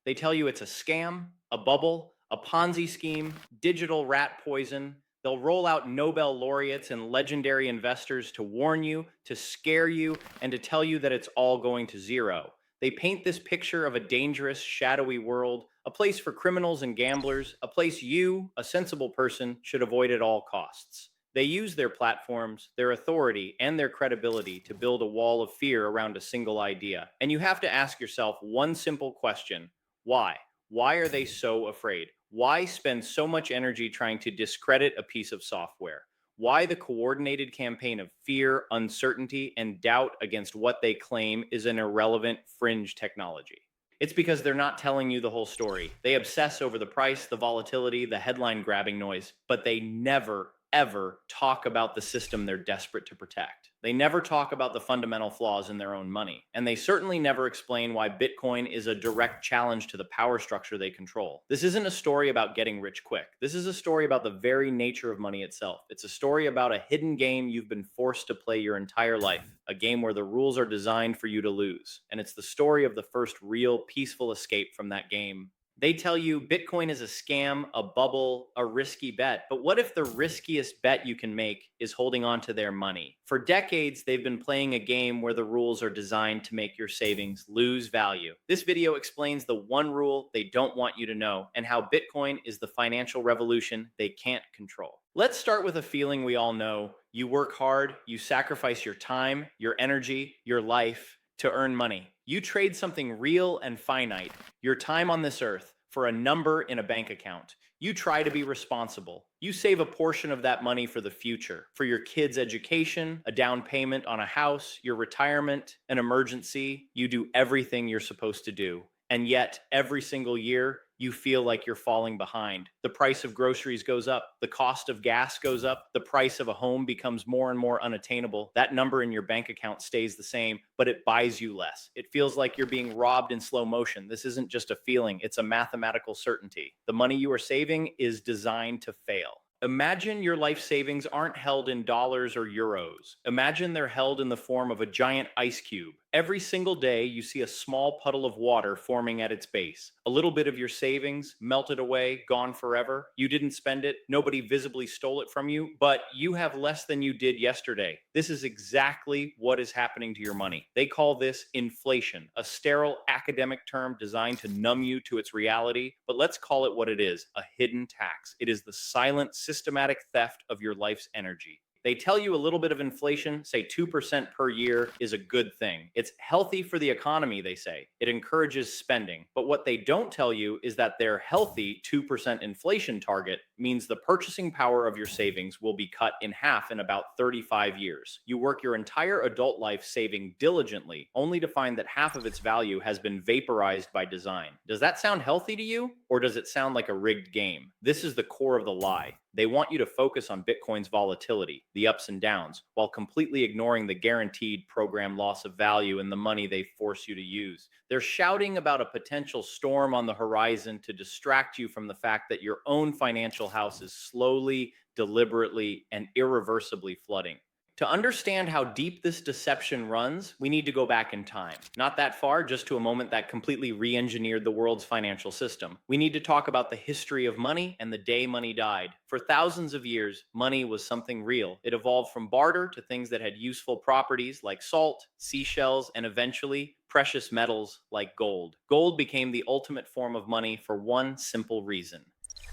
They tell you it's a scam, a bubble, a Ponzi scheme, digital rat poison. They'll roll out Nobel laureates and legendary investors to warn you, to scare you, and to tell you that it's all going to zero. They paint this picture of a dangerous, shadowy world, a place for criminals and gamblers, a place you, a sensible person, should avoid at all costs. They use their platforms, their authority, and their credibility to build a wall of fear around a single idea. And you have to ask yourself one simple question: why? Why are they so afraid? Why spend so much energy trying to discredit a piece of software? Why the coordinated campaign of fear, uncertainty, and doubt against what they claim is an irrelevant fringe technology? It's because they're not telling you the whole story. They obsess over the price, the volatility, the headline grabbing noise, but they never, ever talk about the system they're desperate to protect. They never talk about the fundamental flaws in their own money. And they certainly never explain why Bitcoin is a direct challenge to the power structure they control. This isn't a story about getting rich quick. This is a story about the very nature of money itself. It's a story about a hidden game you've been forced to play your entire life, a game where the rules are designed for you to lose. And it's the story of the first real peaceful escape from that game. They tell you Bitcoin is a scam, a bubble, a risky bet. But what if the riskiest bet you can make is holding on to their money? For decades, they've been playing a game where the rules are designed to make your savings lose value. This video explains the one rule they don't want you to know and how Bitcoin is the financial revolution they can't control. Let's start with a feeling we all know. You work hard, you sacrifice your time, your energy, your life to earn money. You trade something real and finite, your time on this earth, for a number in a bank account. You try to be responsible. You save a portion of that money for the future, for your kids' education, a down payment on a house, your retirement, an emergency. You do everything you're supposed to do. And yet, every single year, you feel like you're falling behind. The price of groceries goes up, the cost of gas goes up, the price of a home becomes more and more unattainable. That number in your bank account stays the same, but it buys you less. It feels like you're being robbed in slow motion. This isn't just a feeling, it's a mathematical certainty. The money you are saving is designed to fail. Imagine your life savings aren't held in dollars or euros. Imagine they're held in the form of a giant ice cube. Every single day, you see a small puddle of water forming at its base. A little bit of your savings melted away, gone forever. You didn't spend it. Nobody visibly stole it from you, but you have less than you did yesterday. This is exactly what is happening to your money. They call this inflation, a sterile academic term designed to numb you to its reality. But let's call it what it is: a hidden tax. It is the silent, systematic theft of your life's energy. They tell you a little bit of inflation, say 2% per year, is a good thing. It's healthy for the economy, they say. It encourages spending. But what they don't tell you is that their healthy 2% inflation target means the purchasing power of your savings will be cut in half in about 35 years. You work your entire adult life saving diligently, only to find that half of its value has been vaporized by design. Does that sound healthy to you? Or does it sound like a rigged game? This is the core of the lie. They want you to focus on Bitcoin's volatility, the ups and downs, while completely ignoring the guaranteed program loss of value and the money they force you to use. They're shouting about a potential storm on the horizon to distract you from the fact that your own financial house is slowly, deliberately, and irreversibly flooding. To understand how deep this deception runs, we need to go back in time. Not that far, just to a moment that completely re engineered the world's financial system. We need to talk about the history of money and the day money died. For thousands of years, money was something real. It evolved from barter to things that had useful properties like salt, seashells, and eventually precious metals like gold. Gold became the ultimate form of money for one simple reason: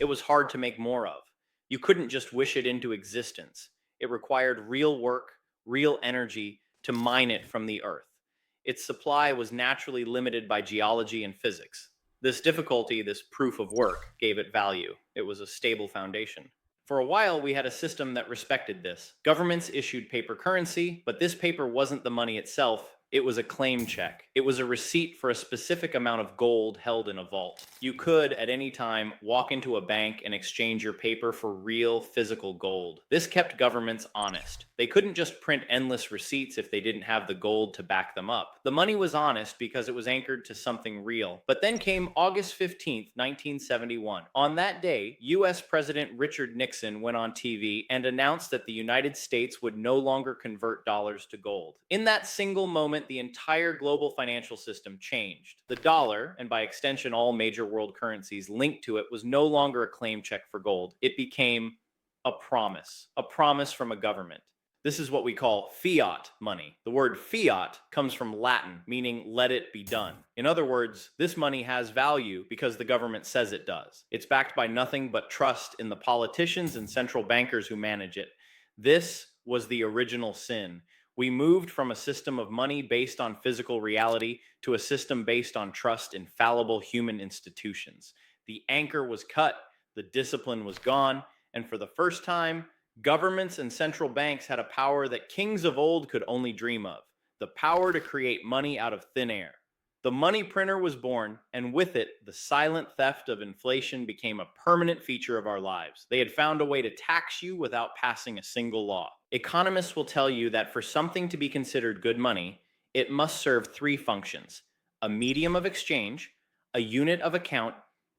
it was hard to make more of. You couldn't just wish it into existence. It required real work, real energy to mine it from the earth. Its supply was naturally limited by geology and physics. This difficulty, this proof of work, gave it value. It was a stable foundation. For a while, we had a system that respected this. Governments issued paper currency, but this paper wasn't the money itself. It was a claim check. It was a receipt for a specific amount of gold held in a vault. You could, at any time, walk into a bank and exchange your paper for real physical gold. This kept governments honest. They couldn't just print endless receipts if they didn't have the gold to back them up. The money was honest because it was anchored to something real. But then came August 15th, 1971. On that day, US President Richard Nixon went on TV and announced that the United States would no longer convert dollars to gold. In that single moment, moment, the entire global financial system changed. The dollar, and by extension all major world currencies linked to it, was no longer a claim check for gold. It became a promise from a government. This is what we call fiat money. The word fiat comes from Latin, meaning let it be done. In other words, this money has value because the government says it does. It's backed by nothing but trust in the politicians and central bankers who manage it. This was the original sin. We moved from a system of money based on physical reality to a system based on trust in fallible human institutions. The anchor was cut, the discipline was gone, and for the first time, governments and central banks had a power that kings of old could only dream of: the power to create money out of thin air. The money printer was born, and with it, the silent theft of inflation became a permanent feature of our lives. They had found a way to tax you without passing a single law. Economists will tell you that for something to be considered good money, it must serve three functions: a medium of exchange, a unit of account,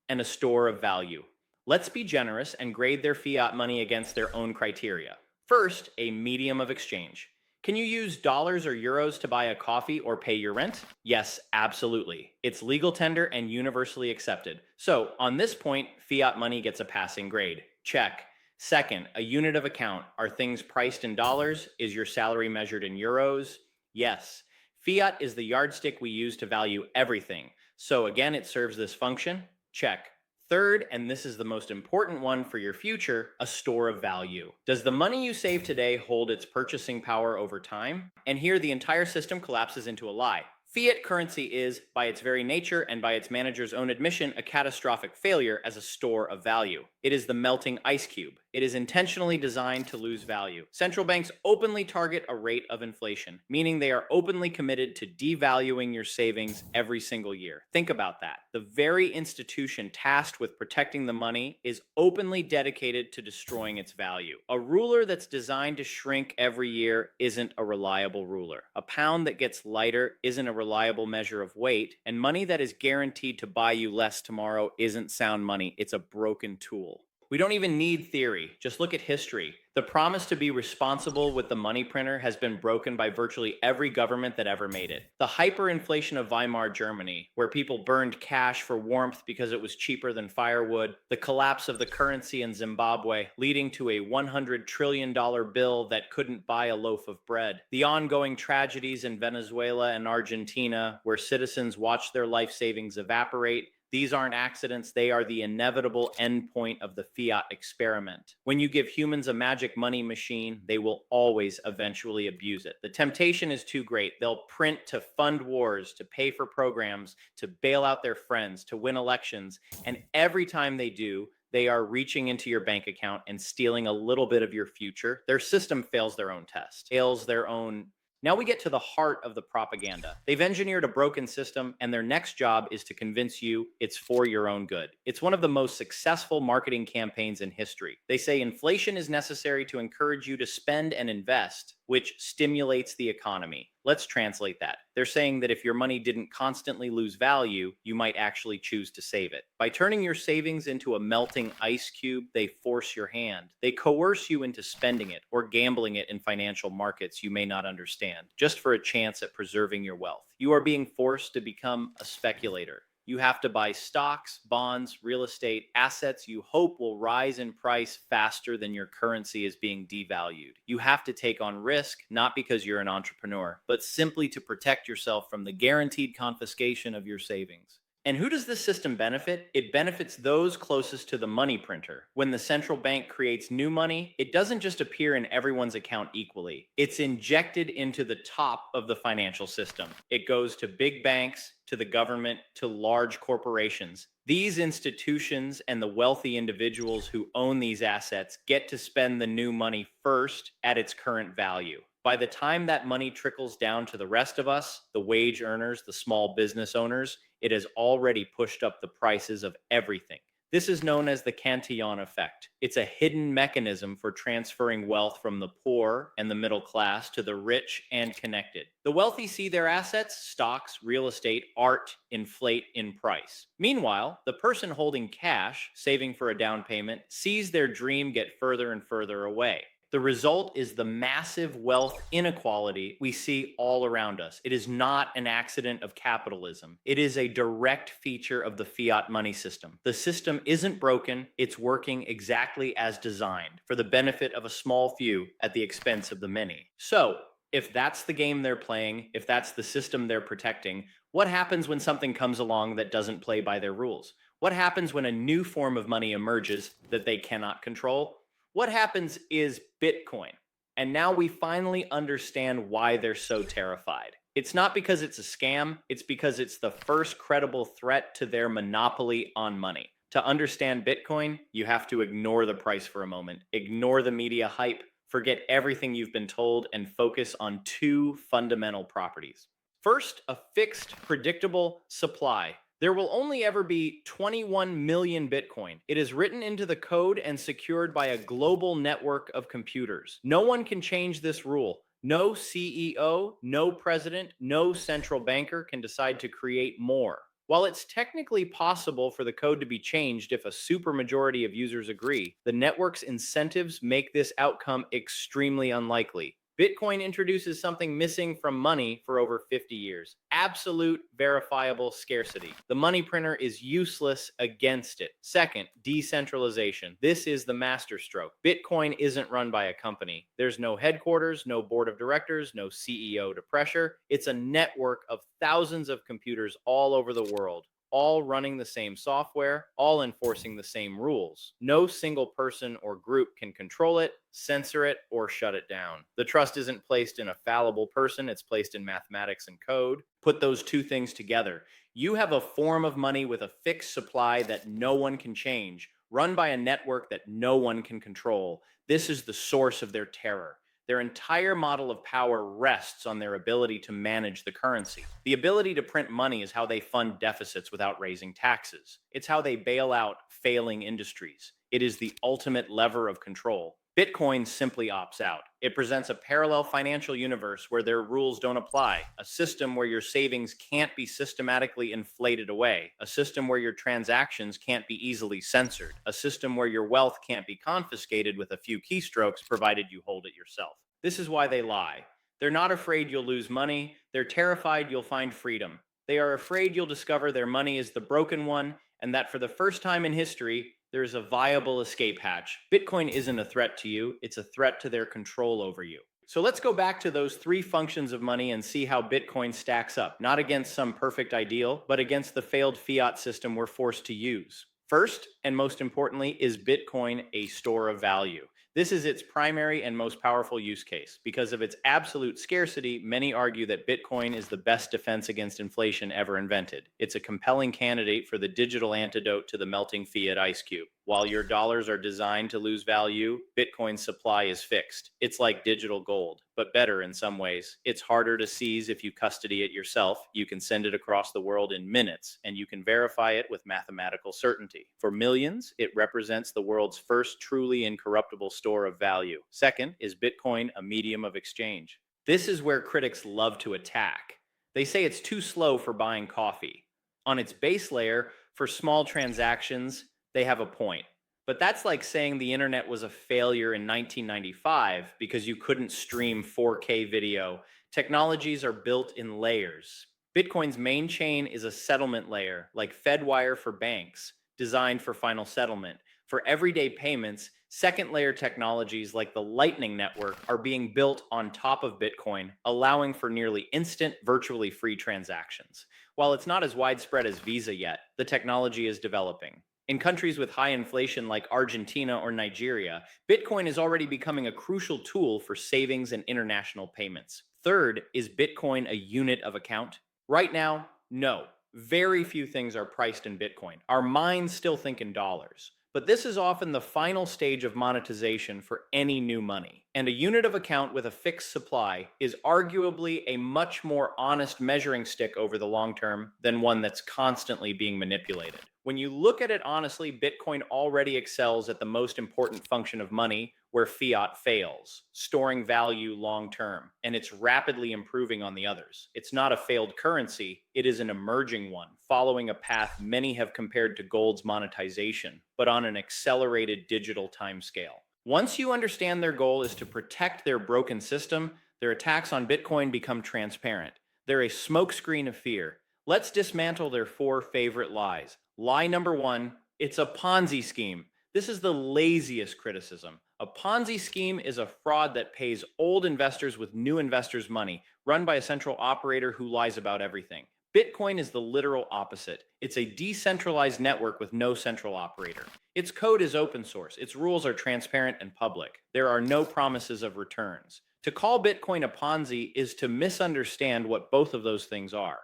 and a store of value. Let's be generous and grade their fiat money against their own criteria. First, a medium of exchange. Can you use dollars or euros to buy a coffee or pay your rent? Yes, absolutely. It's legal tender and universally accepted. So, on this point, fiat money gets a passing grade. Check. Second, a unit of account. Are things priced in dollars? Is your salary measured in euros? Yes. Fiat is the yardstick we use to value everything. So, again, it serves this function. Check. Third, and this is the most important one for your future, a store of value. Does the money you save today hold its purchasing power over time? And here the entire system collapses into a lie. Fiat currency is, by its very nature and by its manager's own admission, a catastrophic failure as a store of value. It is the melting ice cube. It is intentionally designed to lose value. Central banks openly target a rate of inflation, meaning they are openly committed to devaluing your savings every single year. Think about that. The very institution tasked with protecting the money is openly dedicated to destroying its value. A ruler that's designed to shrink every year isn't a reliable ruler. A pound that gets lighter isn't a reliable measure of weight, and money that is guaranteed to buy you less tomorrow isn't sound money. It's a broken tool. We don't even need theory. Just look at history. The promise to be responsible with the money printer has been broken by virtually every government that ever made it. The hyperinflation of Weimar Germany, where people burned cash for warmth because it was cheaper than firewood, the collapse of the currency in Zimbabwe, leading to a $100 trillion bill that couldn't buy a loaf of bread, the ongoing tragedies in Venezuela and Argentina, where citizens watched their life savings evaporate. These aren't accidents, they are the inevitable endpoint of the fiat experiment. When you give humans a magic money machine, they will always eventually abuse it. The temptation is too great. They'll print to fund wars, to pay for programs, to bail out their friends, to win elections, and every time they do, they are reaching into your bank account and stealing a little bit of your future. Their system fails their own test, fails their own. Now we get to the heart of the propaganda. They've engineered a broken system, and their next job is to convince you it's for your own good. It's one of the most successful marketing campaigns in history. They say inflation is necessary to encourage you to spend and invest, which stimulates the economy. Let's translate that. They're saying that if your money didn't constantly lose value, you might actually choose to save it. By turning your savings into a melting ice cube, they force your hand. They coerce you into spending it or gambling it in financial markets you may not understand, just for a chance at preserving your wealth. You are being forced to become a speculator. You have to buy stocks, bonds, real estate, assets you hope will rise in price faster than your currency is being devalued. You have to take on risk, not because you're an entrepreneur, but simply to protect yourself from the guaranteed confiscation of your savings. And who does this system benefit? It benefits those closest to the money printer. When the central bank creates new money, it doesn't just appear in everyone's account equally. It's injected into the top of the financial system. It goes to big banks, to the government, to large corporations. These institutions and the wealthy individuals who own these assets get to spend the new money first at its current value. By the time that money trickles down to the rest of us, the wage earners, the small business owners, it has already pushed up the prices of everything. This is known as the Cantillon effect. It's a hidden mechanism for transferring wealth from the poor and the middle class to the rich and connected. The wealthy see their assets, stocks, real estate, art, inflate in price. Meanwhile, the person holding cash, saving for a down payment, sees their dream get further and further away. The result is the massive wealth inequality we see all around us. It is not an accident of capitalism. It is a direct feature of the fiat money system. The system isn't broken, it's working exactly as designed for the benefit of a small few at the expense of the many. So, if that's the game they're playing, if that's the system they're protecting, what happens when something comes along that doesn't play by their rules? What happens when a new form of money emerges that they cannot control? What happens is Bitcoin. And now we finally understand why they're so terrified. It's not because it's a scam, it's because it's the first credible threat to their monopoly on money. To understand Bitcoin, you have to ignore the price for a moment, ignore the media hype, forget everything you've been told, and focus on two fundamental properties. First, a fixed, predictable supply. There will only ever be 21 million Bitcoin. It is written into the code and secured by a global network of computers. No one can change this rule. No CEO, no president, no central banker can decide to create more. While it's technically possible for the code to be changed if a supermajority of users agree, the network's incentives make this outcome extremely unlikely. Bitcoin introduces something missing from money for over 50 years: absolute verifiable scarcity. The money printer is useless against it. Second, decentralization. This is the masterstroke. Bitcoin isn't run by a company. There's no headquarters, no board of directors, no CEO to pressure. It's a network of thousands of computers all over the world, all running the same software, all enforcing the same rules. No single person or group can control it, censor it, or shut it down. The trust isn't placed in a fallible person, it's placed in mathematics and code. Put those two things together. You have a form of money with a fixed supply that no one can change, run by a network that no one can control. This is the source of their terror. Their entire model of power rests on their ability to manage the currency. The ability to print money is how they fund deficits without raising taxes. It's how they bail out failing industries. It is the ultimate lever of control. Bitcoin simply opts out. It presents a parallel financial universe where their rules don't apply, a system where your savings can't be systematically inflated away, a system where your transactions can't be easily censored, a system where your wealth can't be confiscated with a few keystrokes provided you hold it yourself. This is why they lie. They're not afraid you'll lose money, they're terrified you'll find freedom. They are afraid you'll discover their money is the broken one, and that for the first time in history, there's a viable escape hatch. Bitcoin isn't a threat to you, it's a threat to their control over you. So let's go back to those three functions of money and see how Bitcoin stacks up, not against some perfect ideal, but against the failed fiat system we're forced to use. First, and most importantly, is Bitcoin a store of value? This is its primary and most powerful use case. Because of its absolute scarcity, many argue that Bitcoin is the best defense against inflation ever invented. It's a compelling candidate for the digital antidote to the melting fiat ice cube. While your dollars are designed to lose value, Bitcoin's supply is fixed. It's like digital gold, but better in some ways. It's harder to seize if you custody it yourself. You can send it across the world in minutes, and you can verify it with mathematical certainty. For millions, it represents the world's first truly incorruptible store of value. Second, is Bitcoin a medium of exchange? This is where critics love to attack. They say it's too slow for buying coffee. On its base layer, for small transactions, they have a point. But that's like saying the internet was a failure in 1995 because you couldn't stream 4K video. Technologies are built in layers. Bitcoin's main chain is a settlement layer, like Fedwire for banks, designed for final settlement. For everyday payments, second layer technologies like the Lightning Network are being built on top of Bitcoin, allowing for nearly instant, virtually free transactions. While it's not as widespread as Visa yet, the technology is developing. In countries with high inflation like Argentina or Nigeria, Bitcoin is already becoming a crucial tool for savings and international payments. Third, is Bitcoin a unit of account? Right now, no. Very few things are priced in Bitcoin. Our minds still think in dollars. But this is often the final stage of monetization for any new money. And a unit of account with a fixed supply is arguably a much more honest measuring stick over the long term than one that's constantly being manipulated. When you look at it honestly, Bitcoin already excels at the most important function of money where fiat fails, storing value long term, and it's rapidly improving on the others. It's not a failed currency, it is an emerging one, following a path many have compared to gold's monetization, but on an accelerated digital timescale. Once you understand their goal is to protect their broken system, their attacks on Bitcoin become transparent. They're a smokescreen of fear. Let's dismantle their four favorite lies. Lie number one, it's a Ponzi scheme. This is the laziest criticism. A Ponzi scheme is a fraud that pays old investors with new investors' money, run by a central operator who lies about everything. Bitcoin is the literal opposite. It's a decentralized network with no central operator. Its code is open source. Its rules are transparent and public. There are no promises of returns. To call Bitcoin a Ponzi is to misunderstand what both of those things are.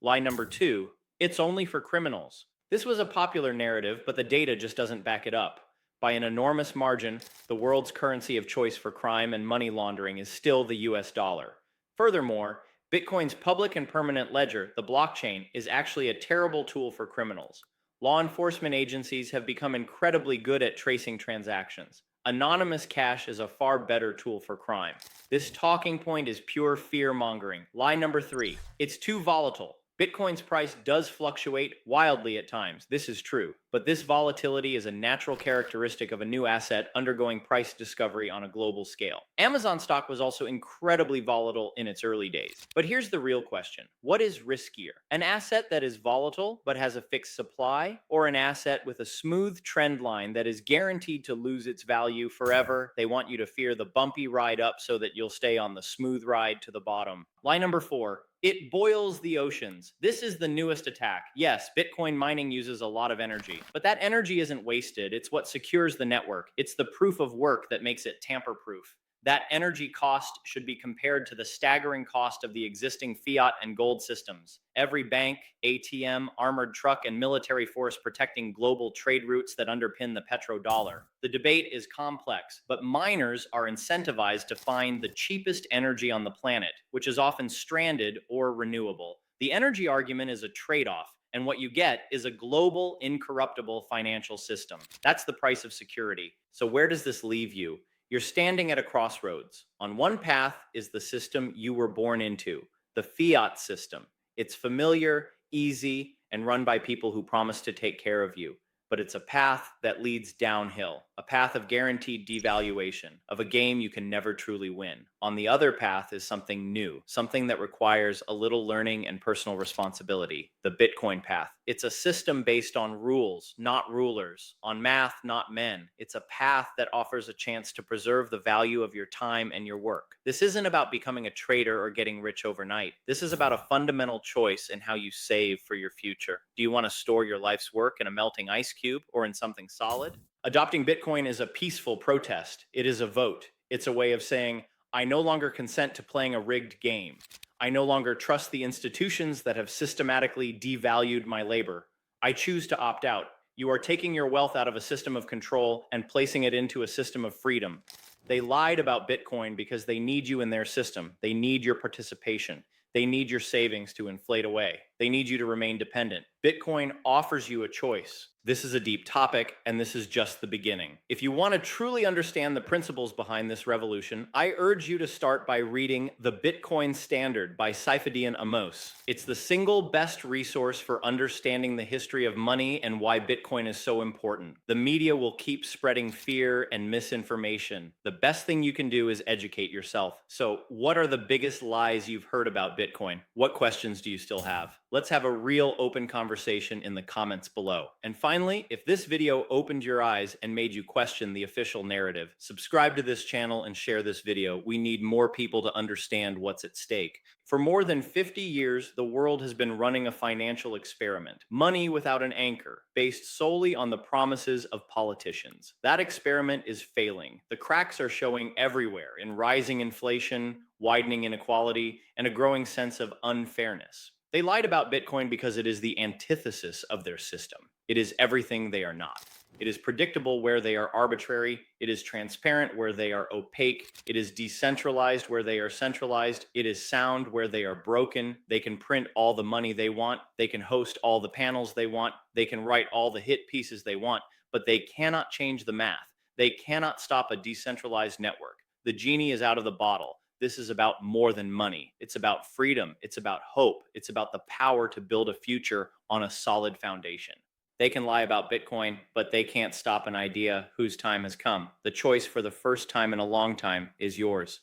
Lie number two, it's only for criminals. This was a popular narrative, but the data just doesn't back it up. By an enormous margin, the world's currency of choice for crime and money laundering is still the US dollar. Furthermore, Bitcoin's public and permanent ledger, the blockchain, is actually a terrible tool for criminals. Law enforcement agencies have become incredibly good at tracing transactions. Anonymous cash is a far better tool for crime. This talking point is pure fear mongering. Lie number three, it's too volatile. Bitcoin's price does fluctuate wildly at times. This is true. But this volatility is a natural characteristic of a new asset undergoing price discovery on a global scale. Amazon stock was also incredibly volatile in its early days. But here's the real question. What is riskier? An asset that is volatile but has a fixed supply, or an asset with a smooth trend line that is guaranteed to lose its value forever? They want you to fear the bumpy ride up so that you'll stay on the smooth ride to the bottom. Line number four, it boils the oceans. This is the newest attack. Yes, Bitcoin mining uses a lot of energy, but that energy isn't wasted. It's what secures the network. It's the proof of work that makes it tamper proof. That energy cost should be compared to the staggering cost of the existing fiat and gold systems. Every bank, ATM, armored truck, and military force protecting global trade routes that underpin the petrodollar. The debate is complex, but miners are incentivized to find the cheapest energy on the planet, which is often stranded or renewable. The energy argument is a trade-off, and what you get is a global, incorruptible financial system. That's the price of security. So where does this leave you? You're standing at a crossroads. On one path is the system you were born into, the fiat system. It's familiar, easy, and run by people who promise to take care of you. But it's a path that leads downhill, a path of guaranteed devaluation, of a game you can never truly win. On the other path is something new, something that requires a little learning and personal responsibility, the Bitcoin path. It's a system based on rules, not rulers, on math, not men. It's a path that offers a chance to preserve the value of your time and your work. This isn't about becoming a trader or getting rich overnight. This is about a fundamental choice in how you save for your future. Do you want to store your life's work in a melting ice cube or in something solid? Adopting Bitcoin is a peaceful protest. It is a vote. It's a way of saying, I no longer consent to playing a rigged game. I no longer trust the institutions that have systematically devalued my labor. I choose to opt out. You are taking your wealth out of a system of control and placing it into a system of freedom. They lied about Bitcoin because they need you in their system. They need your participation. They need your savings to inflate away. They need you to remain dependent. Bitcoin offers you a choice. This is a deep topic, and this is just the beginning. If you want to truly understand the principles behind this revolution, I urge you to start by reading The Bitcoin Standard by Saifedean Amos. It's the single best resource for understanding the history of money and why Bitcoin is so important. The media will keep spreading fear and misinformation. The best thing you can do is educate yourself. So, what are the biggest lies you've heard about Bitcoin? What questions do you still have? Let's have a real open conversation in the comments below. And finally, if this video opened your eyes and made you question the official narrative, subscribe to this channel and share this video. We need more people to understand what's at stake. For more than 50 years, the world has been running a financial experiment, money without an anchor, based solely on the promises of politicians. That experiment is failing. The cracks are showing everywhere in rising inflation, widening inequality, and a growing sense of unfairness. They lied about Bitcoin because it is the antithesis of their system. It is everything they are not. It is predictable where they are arbitrary. It is transparent where they are opaque. It is decentralized where they are centralized. It is sound where they are broken. They can print all the money they want. They can host all the panels they want. They can write all the hit pieces they want, but they cannot change the math. They cannot stop a decentralized network. The genie is out of the bottle. This is about more than money. It's about freedom. It's about hope. It's about the power to build a future on a solid foundation. They can lie about Bitcoin, but they can't stop an idea whose time has come. The choice for the first time in a long time is yours.